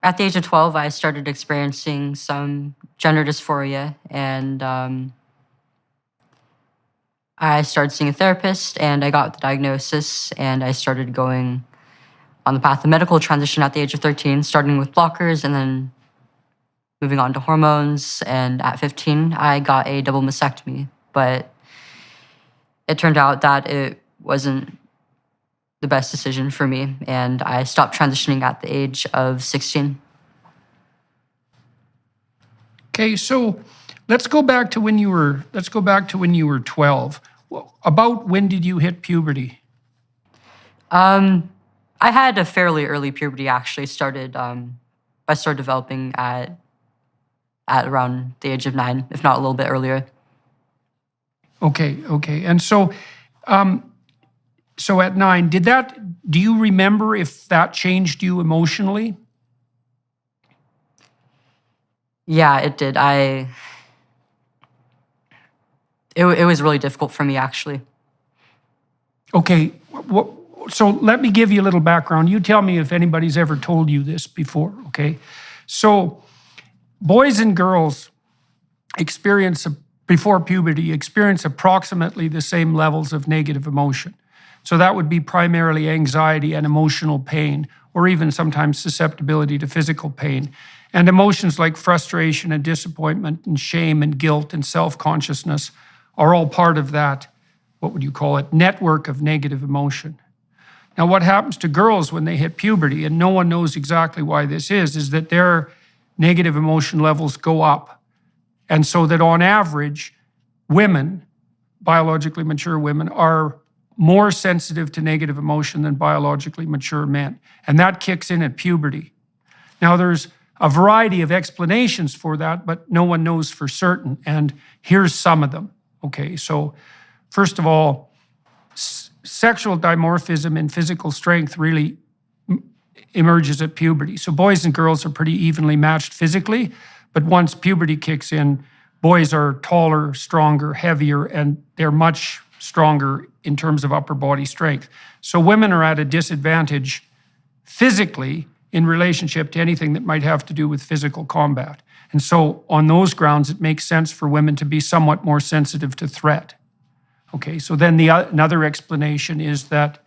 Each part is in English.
At the age of 12, I started experiencing some gender dysphoria, and I started seeing a therapist, and I got the diagnosis, and I started going on the path of medical transition at the age of 13, starting with blockers and then moving on to hormones. And at 15, I got a double mastectomy, but it turned out that it wasn't the best decision for me, and I stopped transitioning at the age of 16. Okay, so let's go back to when you were 12. Well, about when did you hit puberty? I had a fairly early puberty. Actually, I started developing at around the age of 9, if not a little bit earlier. Okay. And so at 9, do you remember if that changed you emotionally? Yeah, it did. It was really difficult for me, actually. Okay, so let me give you a little background. You tell me if anybody's ever told you this before, okay? So boys and girls before puberty, experience approximately the same levels of negative emotion. So that would be primarily anxiety and emotional pain, or even sometimes susceptibility to physical pain. And emotions like frustration and disappointment and shame and guilt and self-consciousness are all part of that, what would you call it, network of negative emotion. Now, what happens to girls when they hit puberty, and no one knows exactly why this is that their negative emotion levels go up. And so that on average, women, biologically mature women, are more sensitive to negative emotion than biologically mature men. And that kicks in at puberty. Now, there's a variety of explanations for that, but no one knows for certain. And here's some of them. Okay, so first of all, sexual dimorphism and physical strength really emerges at puberty. So boys and girls are pretty evenly matched physically, but once puberty kicks in, boys are taller, stronger, heavier, and they're much stronger in terms of upper body strength. So women are at a disadvantage physically in relationship to anything that might have to do with physical combat. And so on those grounds, it makes sense for women to be somewhat more sensitive to threat. Okay, so then another explanation is that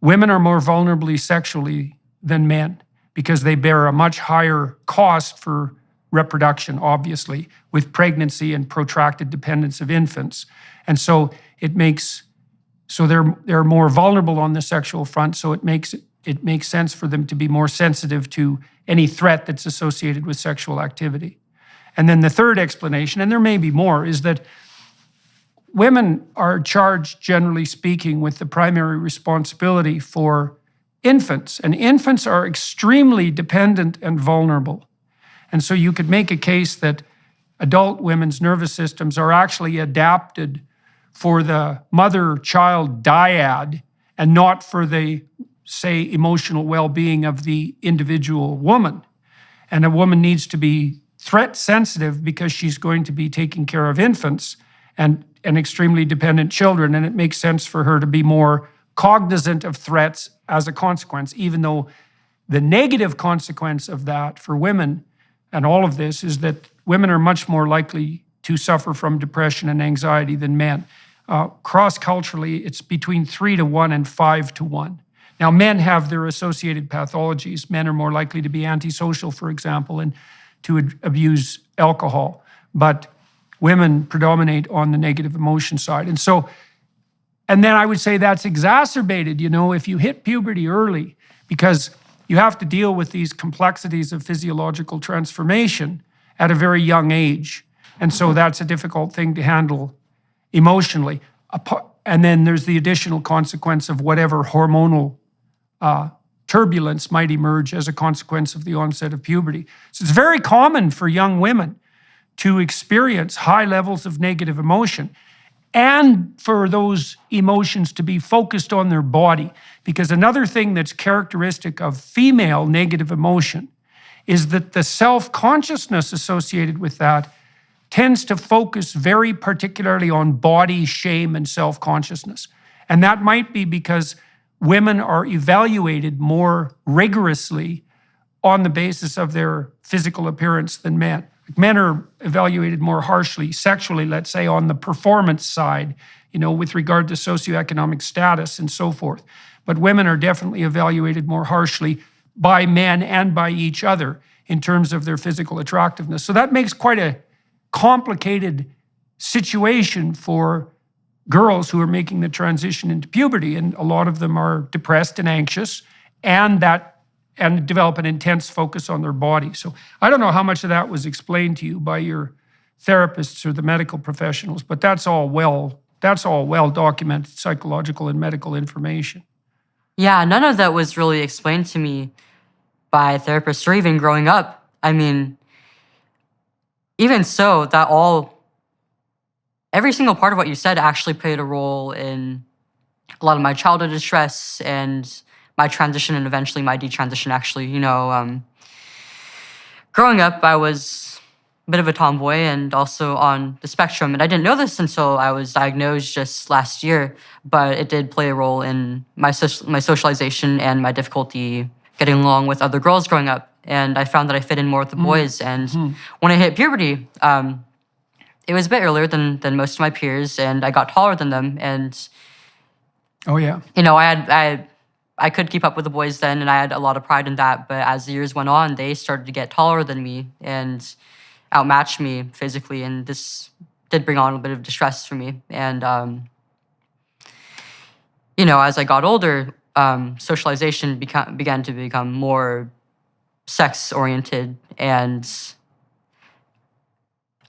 women are more vulnerably sexually than men because they bear a much higher cost for reproduction, obviously, with pregnancy and protracted dependence of infants. And so they're more vulnerable on the sexual front, so it makes sense for them to be more sensitive to any threat that's associated with sexual activity. And then the third explanation, and there may be more, is that women are charged, generally speaking, with the primary responsibility for infants, and infants are extremely dependent and vulnerable. And so you could make a case that adult women's nervous systems are actually adapted for the mother-child dyad and not for the, say, emotional well-being of the individual woman. And a woman needs to be threat sensitive because she's going to be taking care of infants and extremely dependent children, and it makes sense for her to be more cognizant of threats as a consequence, even though the negative consequence of that for women and all of this is that women are much more likely to suffer from depression and anxiety than men. Cross-culturally, it's between 3-to-1 and 5-to-1. Now, men have their associated pathologies. Men are more likely to be antisocial, for example, and to abuse alcohol. But women predominate on the negative emotion side. And then I would say that's exacerbated, if you hit puberty early, because you have to deal with these complexities of physiological transformation at a very young age. And so that's a difficult thing to handle emotionally. And then there's the additional consequence of whatever hormonal turbulence might emerge as a consequence of the onset of puberty. So it's very common for young women to experience high levels of negative emotion and for those emotions to be focused on their body. Because another thing that's characteristic of female negative emotion is that the self-consciousness associated with that tends to focus very particularly on body shame and self-consciousness. And that might be because women are evaluated more rigorously on the basis of their physical appearance than men. Men are evaluated more harshly sexually, let's say, on the performance side, with regard to socioeconomic status and so forth. But women are definitely evaluated more harshly by men and by each other in terms of their physical attractiveness. So that makes quite a complicated situation for girls who are making the transition into puberty, and a lot of them are depressed and anxious, and develop an intense focus on their body. So I don't know how much of that was explained to you by your therapists or the medical professionals, but that's all well documented psychological and medical information. Yeah, none of that was really explained to me by therapists or even growing up. I mean, even so, every single part of what you said actually played a role in a lot of my childhood distress and my transition and eventually my detransition, actually. Growing up, I was a bit of a tomboy and also on the spectrum. And I didn't know this until I was diagnosed just last year, but it did play a role in my socialization and my difficulty getting along with other girls growing up. And I found that I fit in more with the boys. And when I hit puberty, it was a bit earlier than most of my peers, and I got taller than them. And oh yeah, I could keep up with the boys then, and I had a lot of pride in that. But as the years went on, they started to get taller than me and outmatch me physically, and this did bring on a bit of distress for me. And as I got older, socialization began to become more sex-oriented, and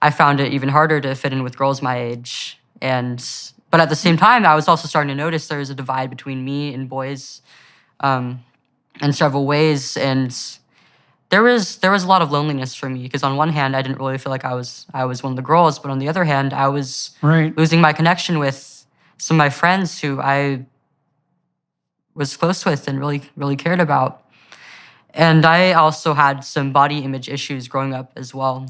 I found it even harder to fit in with girls my age. But at the same time, I was also starting to notice there was a divide between me and boys in several ways, and there was a lot of loneliness for me, because on one hand, I didn't really feel like I was one of the girls, but on the other hand, I was losing my connection with some of my friends who I was close with and really, really cared about. And I also had some body image issues growing up as well.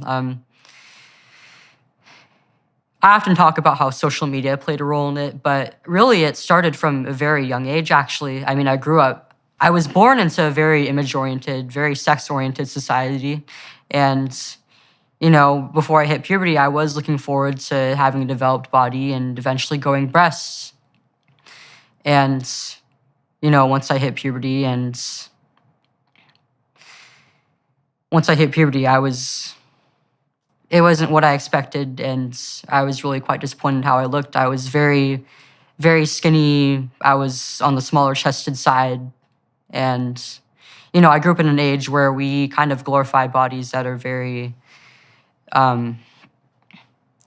I often talk about how social media played a role in it, but really it started from a very young age, actually. I mean, I was born into a very image-oriented, very sex-oriented society. And, before I hit puberty, I was looking forward to having a developed body and eventually growing breasts. And, once I hit puberty, it wasn't what I expected, and I was really quite disappointed how I looked. I was very, very skinny. I was on the smaller chested side. And, I grew up in an age where we kind of glorify bodies that are very,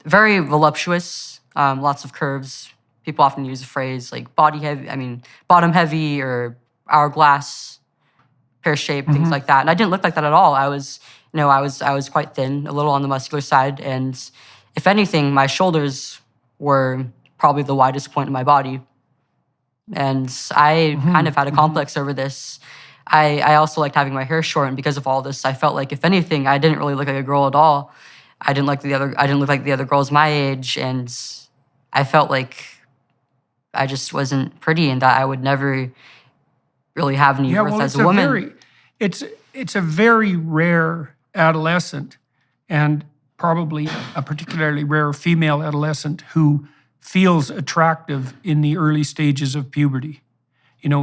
very voluptuous, lots of curves. People often use the phrase like bottom heavy or hourglass, pear shape, things like that. And I didn't look like that at all. I was quite thin, a little on the muscular side. And if anything, my shoulders were probably the widest point in my body. And I kind of had a complex over this. I also liked having my hair short, and because of all this, I felt like if anything, I didn't really look like a girl at all. I didn't look like the other girls my age, and I felt like I just wasn't pretty, and that I would never really have any worth as a woman. It's a very rare adolescent, and probably a particularly rare female adolescent who feels attractive in the early stages of puberty.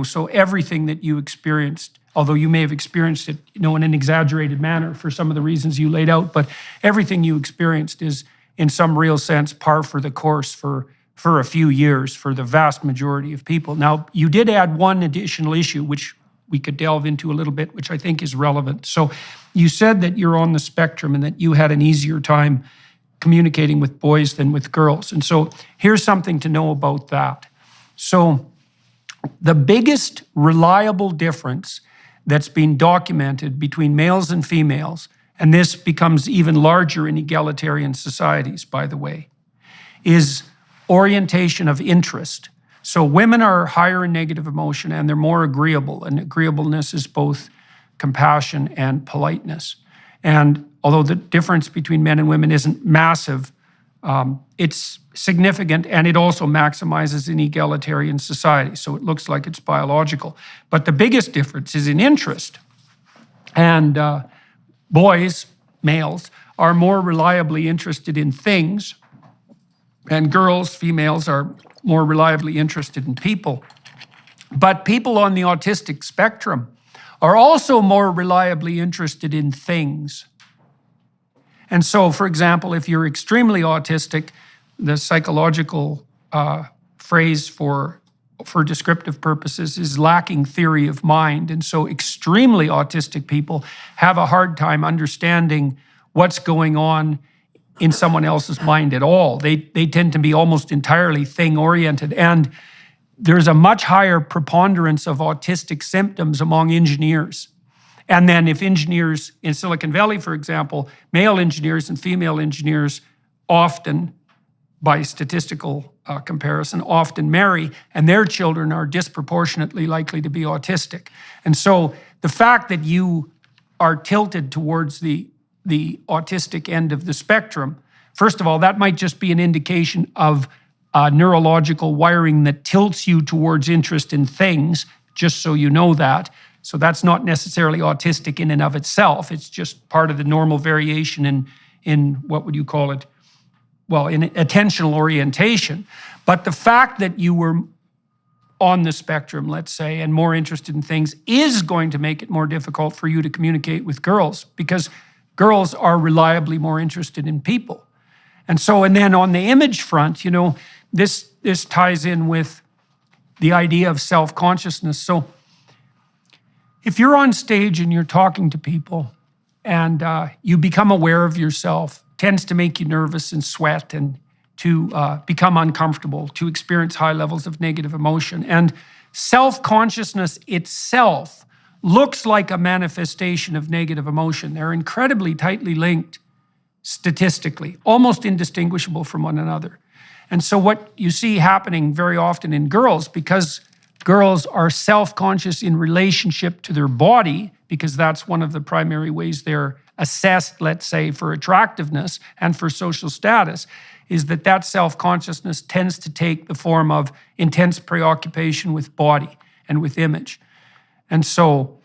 So everything that you experienced, although you may have experienced it, in an exaggerated manner for some of the reasons you laid out, but everything you experienced is in some real sense par for the course for a few years for the vast majority of people. Now, you did add one additional issue, which we could delve into a little bit, which I think is relevant. So you said that you're on the spectrum and that you had an easier time communicating with boys than with girls. And so here's something to know about that. So the biggest reliable difference that's been documented between males and females, and this becomes even larger in egalitarian societies, by the way, is orientation of interest. So women are higher in negative emotion and they're more agreeable, and agreeableness is both compassion and politeness. And although the difference between men and women isn't massive, it's significant, and it also maximizes in egalitarian society. So it looks like it's biological. But the biggest difference is in interest. And boys, males, are more reliably interested in things, and girls, females, are more reliably interested in people. But people on the autistic spectrum are also more reliably interested in things. And so, for example, if you're extremely autistic, the psychological phrase for descriptive purposes is lacking theory of mind. And so extremely autistic people have a hard time understanding what's going on in someone else's mind at all. They tend to be almost entirely thing-oriented. And there's a much higher preponderance of autistic symptoms among engineers. And then if engineers in Silicon Valley, for example, male engineers and female engineers often, by statistical comparison, often marry, and their children are disproportionately likely to be autistic. And so the fact that you are tilted towards the autistic end of the spectrum, first of all, that might just be an indication of neurological wiring that tilts you towards interest in things, just so you know that. So that's not necessarily autistic in and of itself. It's just part of the normal variation in what would you call it? Well, in attentional orientation. But the fact that you were on the spectrum, let's say, and more interested in things is going to make it more difficult for you to communicate with girls, because girls are reliably more interested in people. And so, and then on the image front, you know, this ties in with the idea of self-consciousness. So if you're on stage and you're talking to people and you become aware of yourself, tends to make you nervous and sweat and to become uncomfortable, to experience high levels of negative emotion. And self-consciousness itself looks like a manifestation of negative emotion. They're incredibly tightly linked statistically, almost indistinguishable from one another. And so what you see happening very often in girls, because girls are self-conscious in relationship to their body, because that's one of the primary ways they're assessed, let's say, for attractiveness and for social status, is that self-consciousness tends to take the form of intense preoccupation with body and with image. And so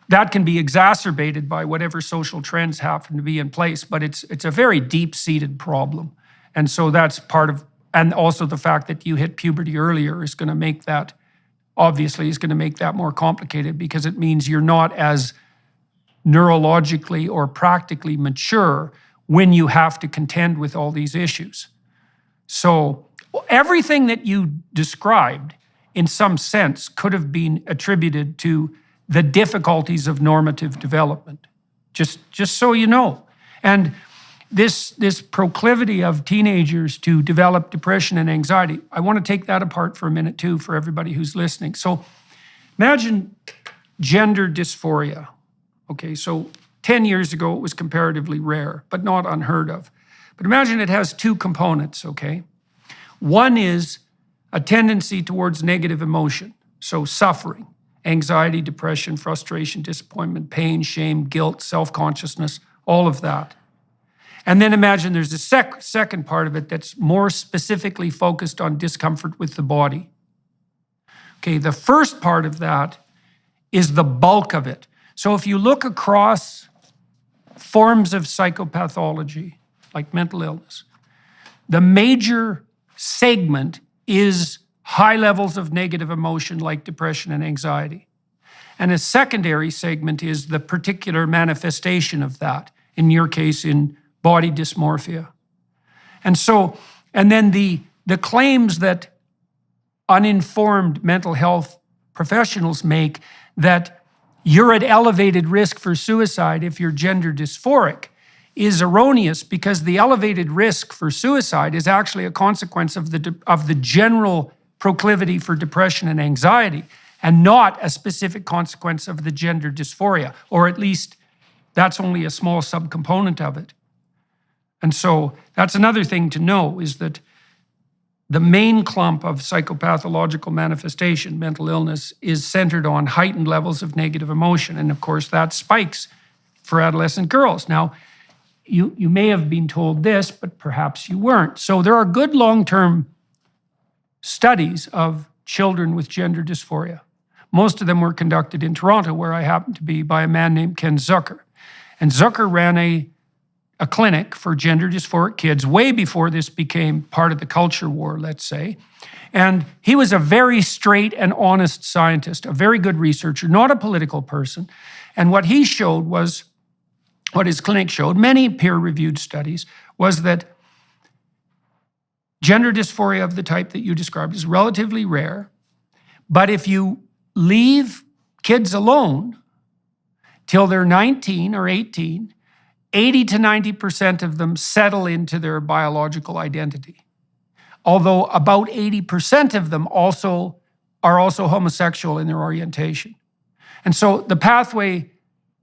that can be exacerbated by whatever social trends happen to be in place, but it's a very deep-seated problem. And so that's part of, and also the fact that you hit puberty earlier is going to make that, obviously, is going to make that more complicated, because it means you're not as neurologically or practically mature when you have to contend with all these issues. So everything that you described, in some sense, could have been attributed to the difficulties of normative development, just so you know. And this proclivity of teenagers to develop depression and anxiety, I want to take that apart for a minute too, for everybody who's listening. So imagine gender dysphoria. Okay, so 10 years ago it was comparatively rare, but not unheard of. But imagine it has two components, okay? One is a tendency towards negative emotion, so suffering, anxiety, depression, frustration, disappointment, pain, shame, guilt, self-consciousness, all of that. And then imagine there's a second part of it that's more specifically focused on discomfort with the body. Okay, the first part of that is the bulk of it. So if you look across forms of psychopathology, like mental illness, the major segment is high levels of negative emotion like depression and anxiety. And a secondary segment is the particular manifestation of that, in your case, in body dysmorphia. And so, and then the claims that uninformed mental health professionals make that you're at elevated risk for suicide if you're gender dysphoric is erroneous, because the elevated risk for suicide is actually a consequence of the general proclivity for depression and anxiety, and not a specific consequence of the gender dysphoria, or at least that's only a small subcomponent of it. And so that's another thing to know, is that the main clump of psychopathological manifestation, mental illness, is centered on heightened levels of negative emotion. And of course, that spikes for adolescent girls. Now, you may have been told this, but perhaps you weren't. So there are good long-term studies of children with gender dysphoria. Most of them were conducted in Toronto, where I happened to be, by a man named Ken Zucker. And Zucker ran a clinic for gender dysphoric kids way before this became part of the culture war, let's say. And he was a very straight and honest scientist, a very good researcher, not a political person. And what he showed was, what his clinic showed, many peer-reviewed studies, was that gender dysphoria of the type that you described is relatively rare. But if you leave kids alone till they're 19 or 18, 80 to 90% of them settle into their biological identity. Although about 80% of them are also homosexual in their orientation. And so the pathway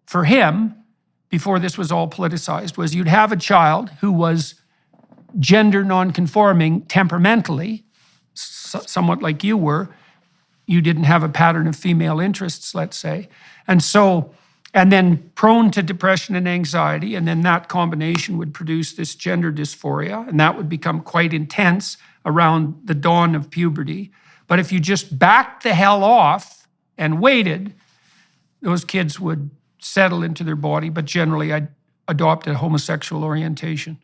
for him, before this was all politicized, was you'd have a child who was gender nonconforming temperamentally, somewhat like you were. You didn't have a pattern of female interests, let's say. And then prone to depression and anxiety, and then that combination would produce this gender dysphoria, and that would become quite intense around the dawn of puberty. But if you just backed the hell off and waited, those kids would settle into their body, but generally I'd adopt a homosexual orientation.